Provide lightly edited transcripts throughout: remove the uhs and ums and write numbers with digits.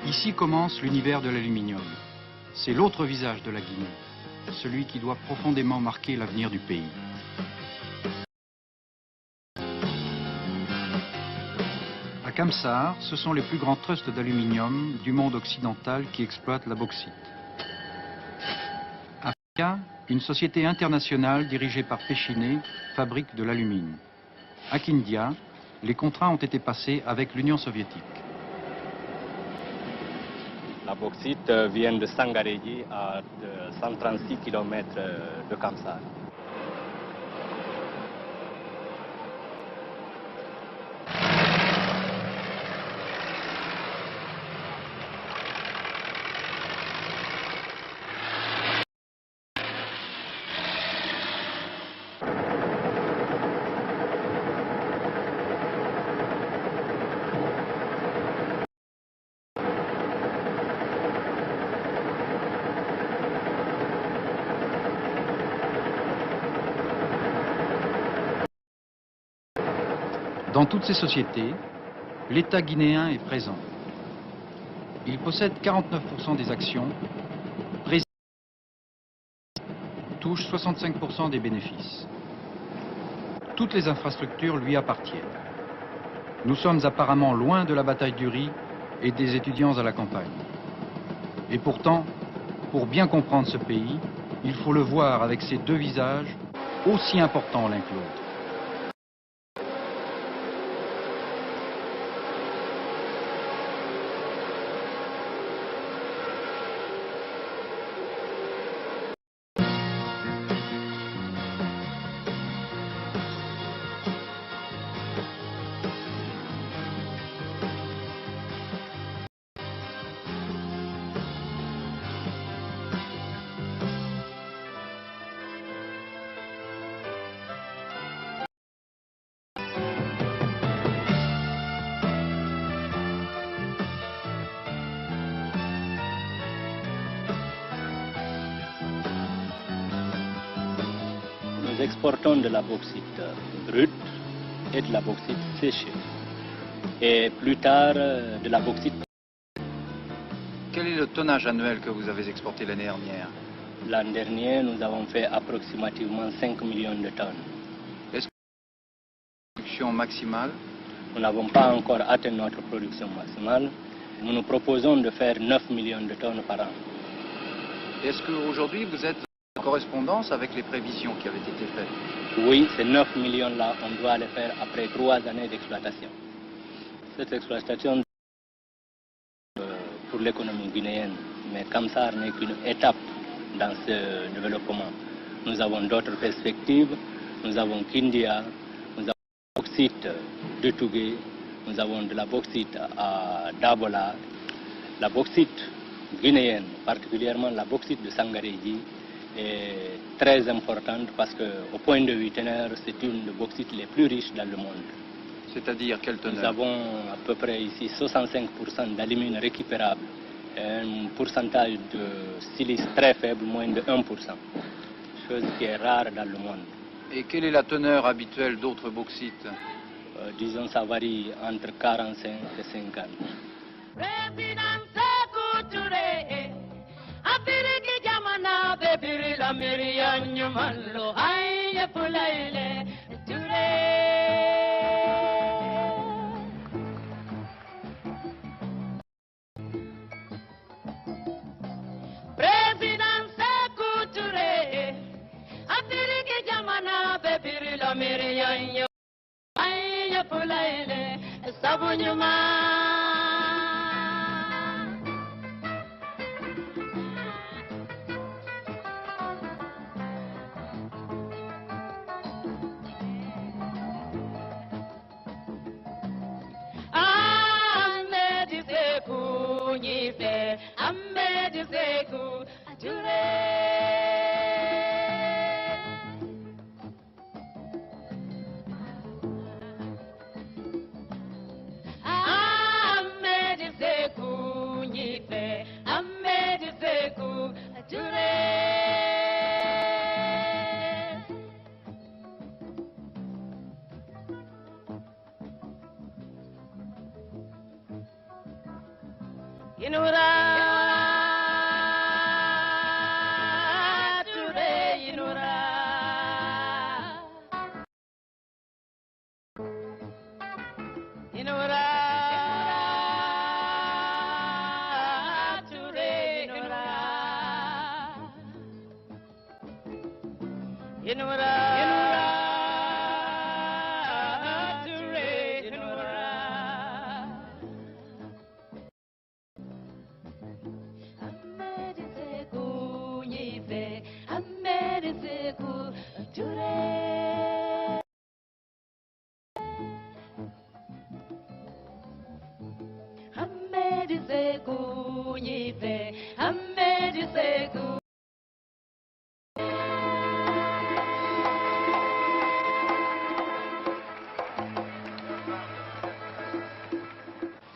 Ici commence l'univers de l'aluminium. C'est l'autre visage de la Guinée, celui qui doit profondément marquer l'avenir du pays. À Kamsar, ce sont les plus grands trusts d'aluminium du monde occidental qui exploitent la bauxite. À Faka, une société internationale dirigée par Péchiné fabrique de l'alumine. À Kindia, les contrats ont été passés avec l'Union soviétique. La bauxite vient de Sangaréji à 136 km de Kamsar. Dans toutes ces sociétés, l'État guinéen est présent. Il possède 49% des actions, touche 65% des bénéfices. Toutes les infrastructures lui appartiennent. Nous sommes apparemment loin de la bataille du riz et des étudiants à la campagne. Et pourtant, pour bien comprendre ce pays, il faut le voir avec ses deux visages, aussi importants l'un que l'autre. Nous exportons de la bauxite brute et de la bauxite séchée. Et plus tard, de la bauxite. Quel est le tonnage annuel que vous avez exporté l'année dernière? L'an dernier, nous avons fait approximativement 5 millions de tonnes. Est-ce que la production maximale? Nous n'avons pas encore atteint notre production maximale. Nous nous proposons de faire 9 millions de tonnes par an. Est-ce qu'aujourd'hui vous êtes en correspondance avec les prévisions qui avaient été faites? Oui, ces 9 millions-là, on doit les faire après 3 années d'exploitation. Cette exploitation pour l'économie guinéenne, mais Kamsar n'est qu'une étape dans ce développement. Nous avons d'autres perspectives. Nous avons Kindia, nous avons la bauxite de Tougué, nous avons de la bauxite à Dabola. La bauxite guinéenne, particulièrement la bauxite de Sangaréji, est très importante parce qu'au point de vue teneur, c'est une des bauxites les plus riches dans le monde. C'est-à-dire quelle teneur? Nous avons à peu près ici 65% d'alumine récupérable et un pourcentage de silice très faible, moins de 1%, chose qui est rare dans le monde. Et quelle est la teneur habituelle d'autres bauxites? Disons, ça varie entre 45 et 50.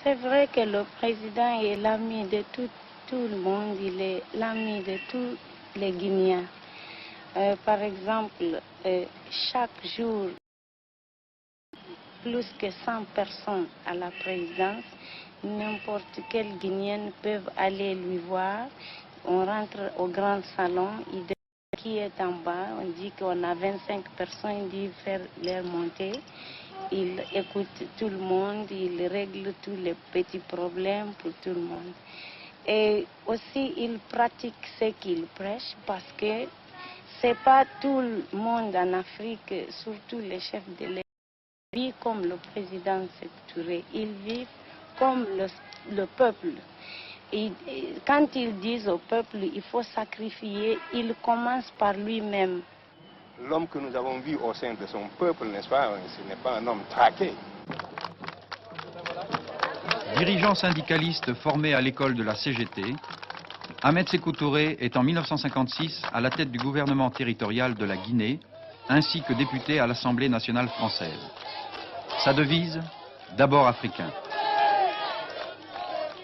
C'est vrai que le président est l'ami de tout le monde, il est l'ami de tous les Guinéens. Par exemple, chaque jour, plus que 100 personnes à la présidence, n'importe quel Guinéen peut aller lui voir. On rentre au grand salon, il dit qui est en bas, on dit qu'on a 25 personnes, il dit faire leur montée. Il écoute tout le monde, il règle tous les petits problèmes pour tout le monde. Et aussi, il pratique ce qu'il prêche parce que c'est pas tout le monde en Afrique, surtout les chefs de l'État, vivent comme le président Sékou Touré. Ils vivent comme le peuple. Et quand ils disent au peuple il faut sacrifier, il commence par lui-même. L'homme que nous avons vu au sein de son peuple, n'est-ce pas, ce n'est pas un homme traqué. Dirigeant syndicaliste formé à l'école de la CGT, Ahmed Sékou Touré est en 1956 à la tête du gouvernement territorial de la Guinée, ainsi que député à l'Assemblée nationale française. Sa devise, d'abord africain.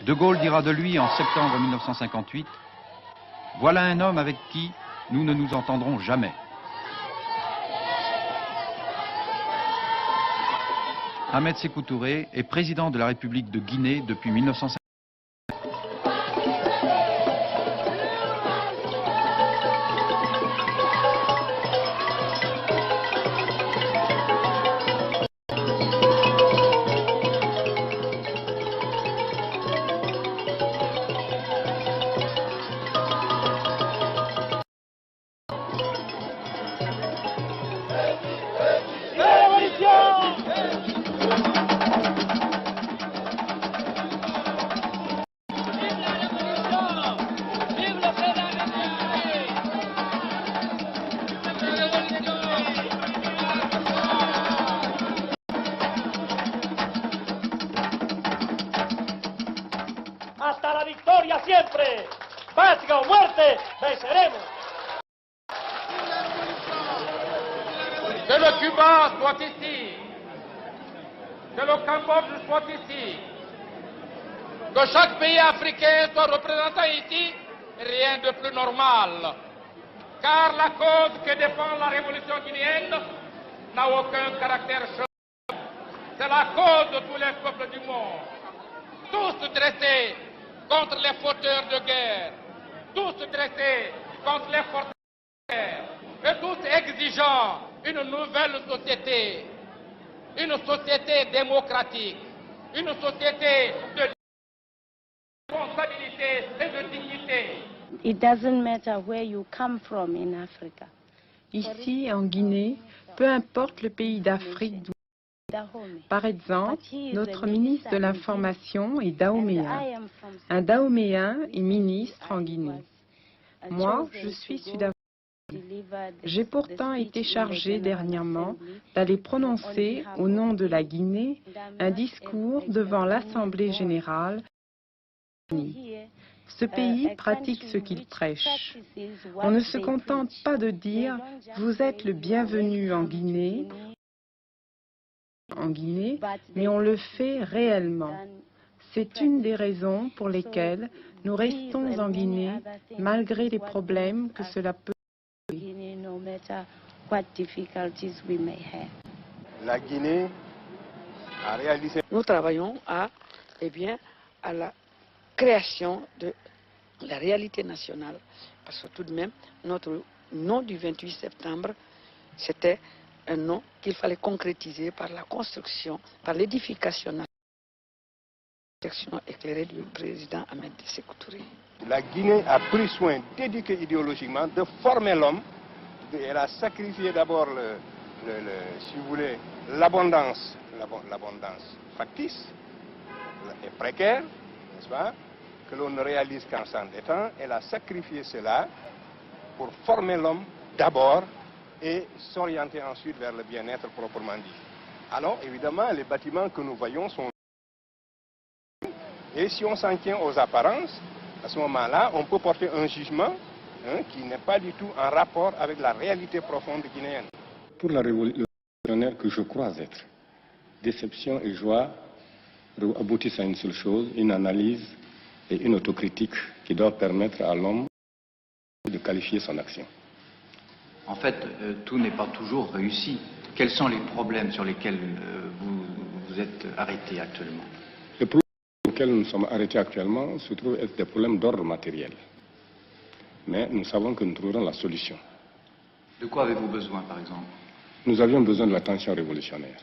De Gaulle dira de lui en septembre 1958, « Voilà un homme avec qui nous ne nous entendrons jamais ». Ahmed Sékou Touré est président de la République de Guinée depuis 1950. Hasta la victoria siempre. Patria o muerte, venceremos. Que le Cuba soit ici, que le Cambodge soit ici, que chaque pays africain soit représenté ici, rien de plus normal. Car la cause que défend la révolution guinéenne n'a aucun caractère cheveux. C'est la cause de tous les peuples du monde. Tous dressés contre les fauteurs de guerre, tous dressés contre les forces de guerre, et tous exigeant une nouvelle société, une société démocratique, une société de responsabilité et de dignité. It doesn't matter where you come from in Africa. Ici, en Guinée, peu importe le pays d'Afrique d'où. Par exemple, notre ministre de l'Information est dahoméen. Un dahoméen est ministre en Guinée. Moi, je suis sud-africain. J'ai pourtant été chargé dernièrement d'aller prononcer, au nom de la Guinée, un discours devant l'Assemblée générale. Ce pays pratique ce qu'il prêche. On ne se contente pas de dire « vous êtes le bienvenu en Guinée », mais on le fait réellement. C'est une des raisons pour lesquelles nous restons en Guinée, malgré les problèmes que cela peut créer. La Guinée a réalisé... Nous travaillons à la création de la réalité nationale. Parce que tout de même, notre nom du 28 septembre, c'était un nom qu'il fallait concrétiser par la construction, par l'édification éclairée du président Ahmed Sékou Touré. La Guinée a pris soin d'éduquer idéologiquement, de former l'homme. Elle a sacrifié d'abord, si vous voulez, l'abondance factice et précaire, n'est-ce pas, que l'on ne réalise qu'en s'endettant. Elle a sacrifié cela pour former l'homme d'abord et s'orienter ensuite vers le bien-être proprement dit. Alors, évidemment, les bâtiments que nous voyons sont... Et si on s'en tient aux apparences, à ce moment-là, on peut porter un jugement qui n'est pas du tout en rapport avec la réalité profonde guinéenne. Pour la révolutionnaire que je crois être, déception et joie aboutissent à une seule chose, une analyse et une autocritique qui doivent permettre à l'homme de qualifier son action. En fait, tout n'est pas toujours réussi. Quels sont les problèmes sur lesquels vous êtes arrêté actuellement? Les problèmes sur lesquels nous sommes arrêtés actuellement se trouvent être des problèmes d'ordre matériel. Mais nous savons que nous trouverons la solution. De quoi avez-vous besoin, par exemple? Nous avions besoin de la tension révolutionnaire.